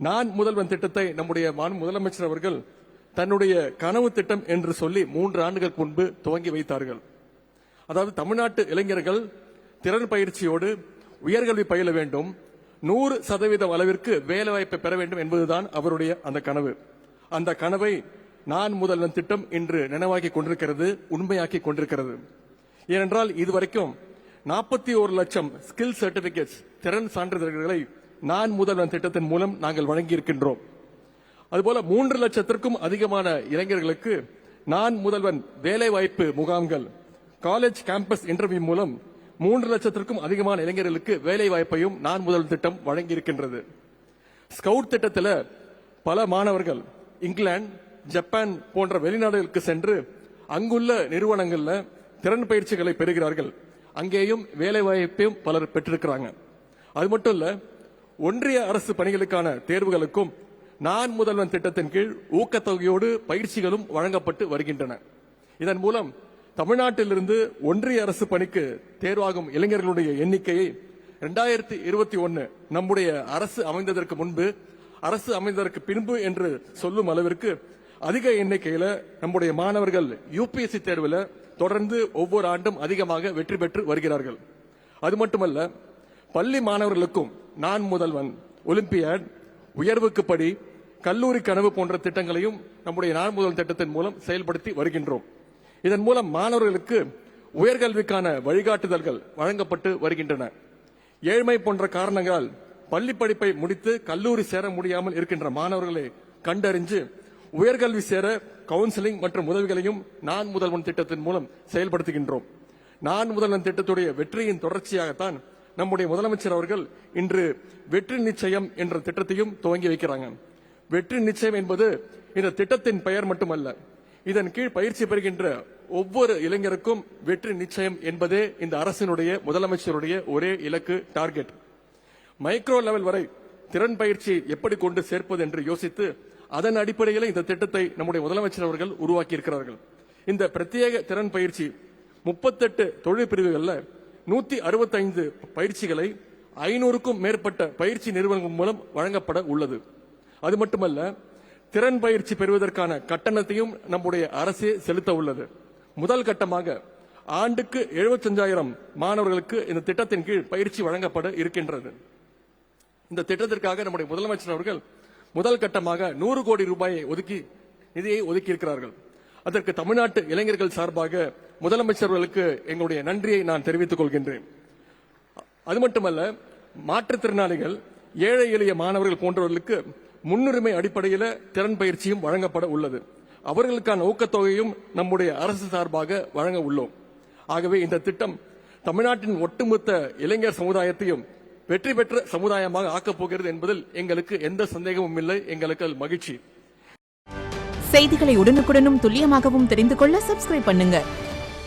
நான் முதல்வன் திட்டத்தை நம்முடைய முதலமைச்சர் அவர்கள் தன்னுடைய கனவு திட்டம் என்று சொல்லி 3 ஆண்டுகளுக்கு முன்பு துவங்கி வைத்தார்கள். அதாவது தமிழ்நாட்டு இளைஞர்கள் திறன் பயிற்சியோடு உயர்கல்வி பயில வேண்டும், 100% அளவிற்கு வேலை வாய்ப்பை பெற வேண்டும் என்பதுதான் அவருடைய அந்த கனவு. அந்த கனவை நான் முதல்வன் திட்டம் இன்று நினைவாக்கி கொண்டிருக்கிறது, உண்மையாக்கி கொண்டிருக்கிறது. ஏனென்றால் இதுவரைக்கும் 41 லட்சம் ஸ்கில் சர்டிபிகேட்ஸ் திறன் சான்றிதழ்களை நான் முதல்வன் திட்டத்தின் மூலம் நாங்கள் வழங்கி இருக்கின்றோம். அதுபோல 3 லட்சத்திற்கும் அதிகமான இளைஞர்களுக்கு நான் முதல்வன் வேலை வாய்ப்பு முகாம்கள், காலேஜ் கேம்பஸ் இன்டர்வியூ மூலம் 3 லட்சத்திற்கும் அதிகமான இளைஞர்களுக்கு வேலை வாய்ப்பையும் நான் முதல்வன் திட்டம் வழங்கி இருக்கின்றது. ஸ்கவுட் திட்டத்தில் பல மாணவர்கள் இங்கிலாந்து, ஜப்பான் போன்ற வெளிநாடுகளுக்கு சென்று அங்குள்ள நிறுவனங்கள்ல திறன் பயிற்சிகளை பெறுகிறார்கள். அங்கேயும் வேலை வாய்ப்பையும் பலர் பெற்றிருக்கிறாங்க. அது மட்டும் இல்ல, ஒன்றிய அரசு பணிகளுக்கான தேர்வுகளுக்கும் நான் முதல்வன் திட்டத்தின் கீழ் ஊக்கத்தொகையோடு பயிற்சிகளும் வழங்கப்பட்டு வருகின்றன. இதன் மூலம் தமிழ்நாட்டிலிருந்து ஒன்றிய அரசு பணிக்கு தேர்வாகும் இளைஞர்களுடைய எண்ணிக்கையை 2021 நம்முடைய அரசு அமைந்ததற்கு முன்பு, அரசு அமைந்ததற்கு பின்பு என்று சொல்லும் அளவிற்கு அதிக எண்ணிக்கையில் நம்முடைய மாணவர்கள் யூபிஎஸ்சி தேர்வில் தொடர்ந்து ஒவ்வொரு ஆண்டும் அதிகமாக வெற்றி பெற்று வருகிறார்கள். அது மட்டுமல்ல, பள்ளி மாணவர்களுக்கும் நான் முதல்வன், ஒலிம்பியாட், உயர்வுக்கு படி, கல்லூரி கனவு போன்ற திட்டங்களையும் நம்முடைய நான் முதல்வன் திட்டத்தின் மூலம் செயல்படுத்தி வருகின்றோம். இதன் மூலம் மாணவர்களுக்கு உயர்கல்விக்கான வழிகாட்டுதல்கள் வழங்கப்பட்டு வருகின்றன. ஏழ்மை போன்ற காரணங்களால் பள்ளி படிப்பை முடித்து கல்லூரி சேர முடியாமல் இருக்கின்ற மாணவர்களை கண்டறிஞ்சு உயர்கல்வி சேர கவுன்சிலிங் மற்றும் உதவிகளையும் நான் முதல்வன் திட்டத்தின் மூலம் செயல்படுத்துகின்றோம். நான் முதல்வன் திட்டத்துடைய வெற்றியின் தொடர்ச்சியாகத்தான் நம்முடைய முதலமைச்சர் அவர்கள் இன்று வெற்றி நிச்சயம் என்ற திட்டத்தையும் துவங்கி வைக்கிறாங்க. வெற்றி நிச்சயம் என்பது இந்த திட்டத்தின் பெயர் மட்டுமல்ல, இதன் கீழ் பயிற்சி பெறுகின்ற ஒவ்வொரு இளைஞருக்கும் வெற்றி நிச்சயம் என்பதே இந்த அரசினுடைய முதலமைச்சருடைய ஒரே இலக்கு, டார்கெட். மைக்ரோ லெவல் வரை திறன் பயிற்சி எப்படி கொண்டு சேர்ப்பது என்று யோசித்து அதன் அடிப்படையில் இந்த திட்டத்தை நம்முடைய முதலமைச்சர் அவர்கள் உருவாக்கி இருக்கிறார்கள். இந்த பிரத்யேக திறன் பயிற்சி 38 தொழில் பிரிவுகளில் 165 பயிற்சிகளை 500க்கும் மேற்பட்ட பயிற்சி நிறுவனங்கள் மூலம் வழங்கப்பட உள்ளது. அது மட்டுமல்ல, திறன் பயிற்சி பெறுவதற்கான கட்டணத்தையும் நம்முடைய அரசே செலுத்த உள்ளது. முதல் கட்டமாக ஆண்டுக்கு 75,000 மாணவர்களுக்கு இந்த திட்டத்தின் கீழ் பயிற்சி வழங்கப்பட இருக்கின்றது. இந்த திட்டத்திற்காக நம்முடைய முதலமைச்சர் அவர்கள் முதல் கட்டமாக 100 கோடி ரூபாயை நிதியை ஒதுக்கி இருக்கிறார்கள். அதற்கு தமிழ்நாட்டு இளைஞர்கள் சார்பாக முதலமைச்சர்களுக்கு எங்களுடைய நன்றியை நான் தெரிவித்துக் கொள்கின்றேன். அது மட்டுமல்ல, மாற்றுத்திறனாளிகள், ஏழை எளிய மாணவர்கள் போன்றவர்களுக்கு முன்னுரிமை அடிப்படையில் திறன் பயிற்சியும் வழங்கப்பட உள்ளது. அவர்களுக்கான ஊக்கத்தொகையும் நம்முடைய அரசு சார்பாக வழங்க உள்ளோம். ஆகவே இந்த திட்டம் தமிழ்நாட்டின் ஒட்டுமொத்த இளைஞர் சமுதாயத்தையும் வெற்றி பெற்ற சமுதாயமாக ஆக்கப் போகிறது என்பதில் எங்களுக்கு எந்த சந்தேகமும் இல்லை. எங்களுக்கு மகிழ்ச்சி. செய்திகளை உடனுக்குடனும் துல்லியமாகவும் தெரிந்து கொள்ள சப்ஸ்கிரைப் பண்ணுங்க.